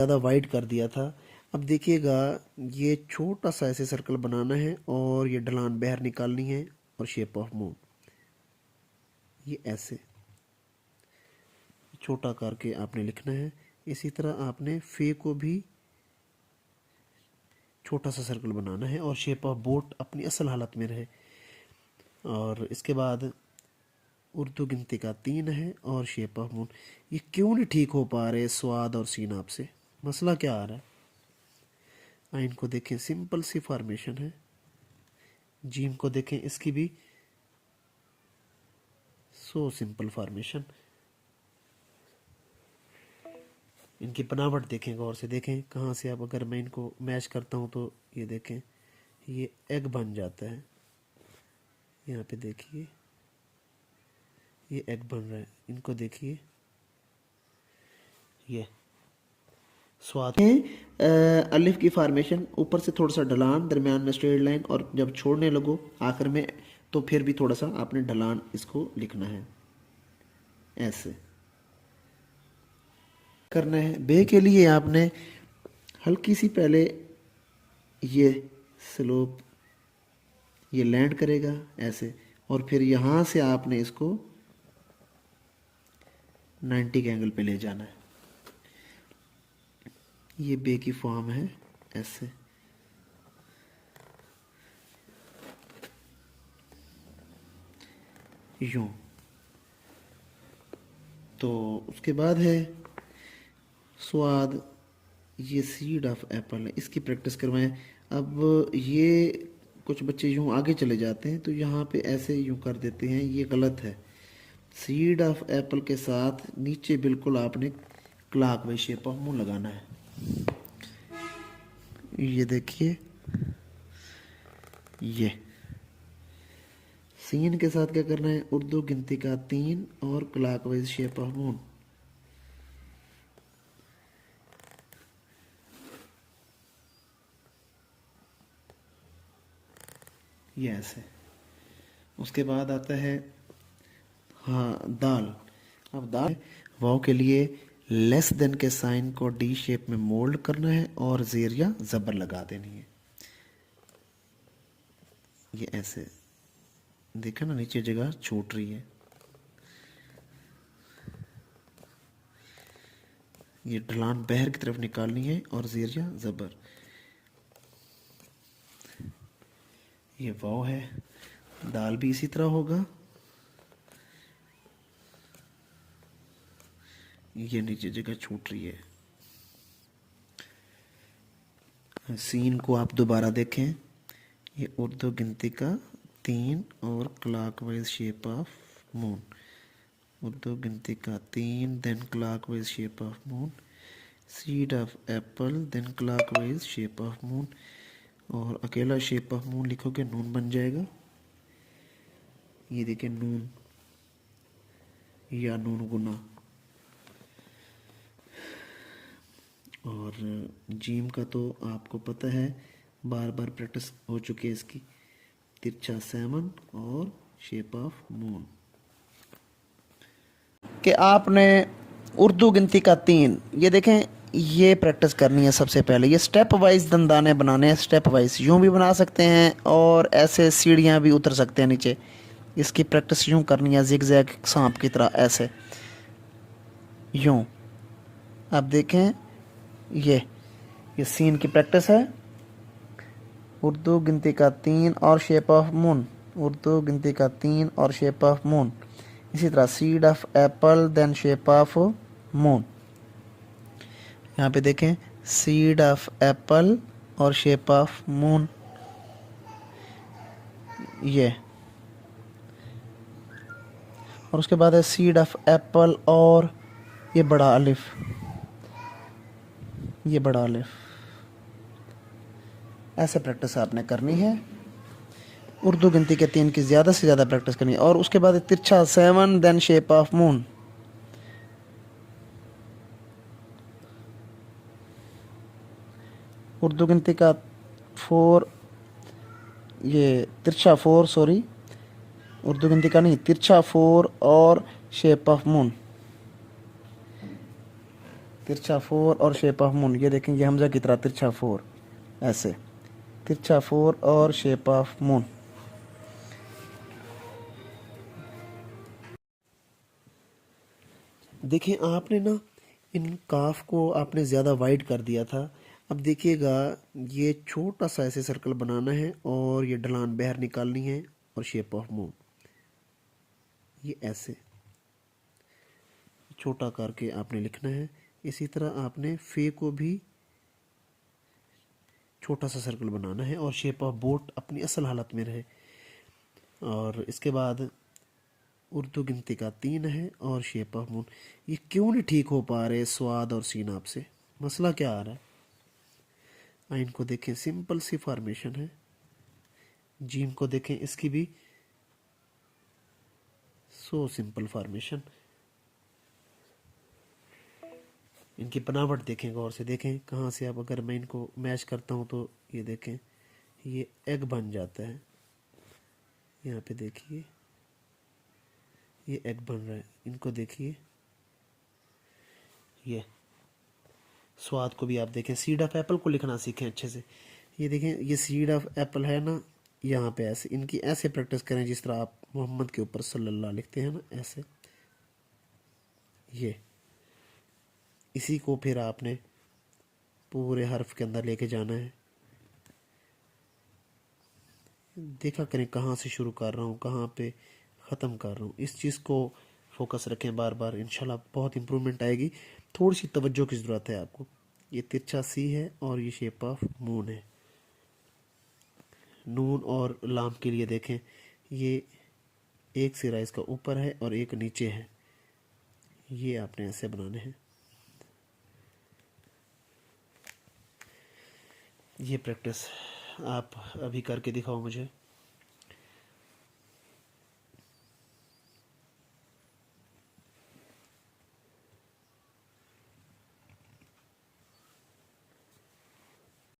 ज़्यादा वाइड कर दिया था। अब देखिएगा, ये छोटा सा ऐसे सर्कल बनाना है और ये ढलान बाहर निकालनी है और शेप ऑफ मून ये ऐसे छोटा करके आपने लिखना है। इसी तरह आपने फे को भी छोटा सा सर्कल बनाना है और शेप ऑफ बोट अपनी असल हालत में रहे। और इसके बाद उर्दू गिनती का 3 है और शेप ऑफ मून। ये क्यों नहीं ठीक हो पा रहे स्वाद और सीन आपसे, मसला क्या आ रहा है? आइन को देखें, सिंपल सी फॉर्मेशन है। जीम को देखें, इसकी भी सो सिंपल फॉर्मेशन। इनकी बनावट देखें, गौर से देखें कहाँ से। अब अगर मैं इनको मैच करता हूँ तो ये देखें, ये एग बन जाता है। यहाँ पे देखिए ये एग बन रहा है। इनको देखिए, ये स्वाद अलिफ की फॉर्मेशन, ऊपर से थोड़ा सा ढलान, दरमियान में स्ट्रेट लाइन, और जब छोड़ने लगो आखिर में तो फिर भी थोड़ा सा आपने ढलान इसको लिखना है। ऐसे करना है। बे के लिए आपने हल्की सी पहले ये स्लोप ये लैंड करेगा ऐसे, और फिर यहाँ से आपने इसको 90 के एंगल पे ले जाना है। ये बे की फॉर्म है ऐसे। यूं। तो उसके बाद है स्वाद, ये सीड ऑफ एप्पल है, इसकी प्रैक्टिस करवाएं। अब ये कुछ बच्चे यूं आगे चले जाते हैं तो यहाँ पे ऐसे यूं कर देते हैं, ये गलत है। सीड ऑफ एप्पल के साथ नीचे बिल्कुल आपने क्लॉकवाइज शेप ऑफ मून लगाना है। ये देखिए, ये सीन के साथ क्या करना है, उर्दू गिनती का 3 और क्लॉकवाइज शेप ऑफ मून। ये ऐसे। उसके बाद आता है हाँ दाल। अब दाल वाव के लिए लेस देन के साइन को डी शेप में मोल्ड करना है और जेर या जबर लगा देनी है। ये ऐसे देखा ना, नीचे जगह छूट रही है। ये ढलान बहर की तरफ निकालनी है और जेर या जबर। ये वाव है। दाल भी इसी तरह होगा। ये नीचे जगह छूट रही है। सीन को आप दोबारा देखें, ये उर्दू गिनती का 3 और clockwise shape of moon. Urdu गिनती का 3 then clockwise shape of moon. Seed of apple then clockwise shape of moon. और अकेला शेप ऑफ मून लिखोगे नून बन जाएगा। ये देखिए नून या नून गुना। और जीम का तो आपको पता है, बार बार प्रैक्टिस हो चुकी है इसकी। तिरछा 7 और शेप ऑफ मून। कि आपने उर्दू गिनती का 3, ये देखें, ये प्रैक्टिस करनी है सबसे पहले। ये स्टेप वाइज दंदाने बनाने हैं, स्टेप वाइज यूं भी बना सकते हैं और ऐसे सीढ़ियां भी उतर सकते हैं नीचे। इसकी प्रैक्टिस यूं करनी है, जिग जैग सांप की तरह ऐसे यूं। अब देखें, ये सीन की प्रैक्टिस है। उर्दू गिनती का 3 और शेप ऑफ मून। उर्दू गिनती का 3 और शेप ऑफ मून। इसी तरह seed of apple then shape of moon. यहाँ पे देखें, सीड ऑफ एप्पल और शेप ऑफ मून। ये और उसके बाद है सीड ऑफ एप्पल और ये बड़ा अलिफ। ये बड़ा अलिफ। ऐसे प्रैक्टिस आपने करनी है। उर्दू गिनती के 3 की ज़्यादा से ज़्यादा प्रैक्टिस करनी है। और उसके बाद तिरछा 7 then shape of moon. Urdu गिनती का 4, ये तिरछा 4, सॉरी उर्दू गिनती का नहीं, तिरछा 4 और शेप ऑफ मून। तिरछा फोर और शेप ऑफ मून, ये देखें ये हमजा की तरह तिरछा फोर, ऐसे तिरछा फोर और शेप ऑफ मून। देखिए आपने ना इन काफ को आपने ज़्यादा वाइड कर दिया था। अब देखिएगा ये छोटा सा ऐसे सर्कल बनाना है और ये ढलान बाहर निकालनी है और शेप ऑफ मून ये ऐसे छोटा करके आपने लिखना है। इसी तरह आपने फे को भी छोटा सा सर्कल बनाना है और शेप ऑफ बोट अपनी असल हालत में रहे। और इसके बाद उर्दू गिनती का 3 है और शेप ऑफ मून। ये क्यों नहीं ठीक हो पा रहे स्वाद और सीन आपसे, मसला क्या आ रहा है? आइन को देखें सिंपल सी फॉर्मेशन है। जीम को देखें इसकी भी सो सिंपल फॉर्मेशन। इनकी बनावट देखें गौर से, देखें कहाँ से। अब अगर मैं इनको मैच करता हूँ तो ये देखें ये एग बन जाता है। यहाँ पे देखिए ये एग बन रहा है। इनको देखिए ये स्वाद को भी आप देखें। सीड ऑफ एप्पल को लिखना सीखें अच्छे से। ये देखें ये सीड ऑफ एप्पल है ना, यहाँ पे ऐसे इनकी ऐसे प्रैक्टिस करें जिस तरह आप मोहम्मद के ऊपर सल्लल्लाहु लिखते हैं ना, ऐसे। ये इसी को फिर आपने पूरे हर्फ के अंदर लेके जाना है। देखा करें कहाँ से शुरू कर रहा हूँ, कहाँ पे ख़त्म कर रहा हूँ। इस चीज़ को फोकस रखें बार बार, इंशाल्लाह बहुत इम्प्रूवमेंट आएगी। थोड़ी सी तवज्जो की ज़रूरत है आपको। ये तिरछा सी है और ये शेप ऑफ मून है। नून और लाम के लिए देखें ये एक सिरा इसका ऊपर है और एक नीचे है। ये आपने ऐसे बनाने हैं। ये प्रैक्टिस आप अभी करके दिखाओ मुझे।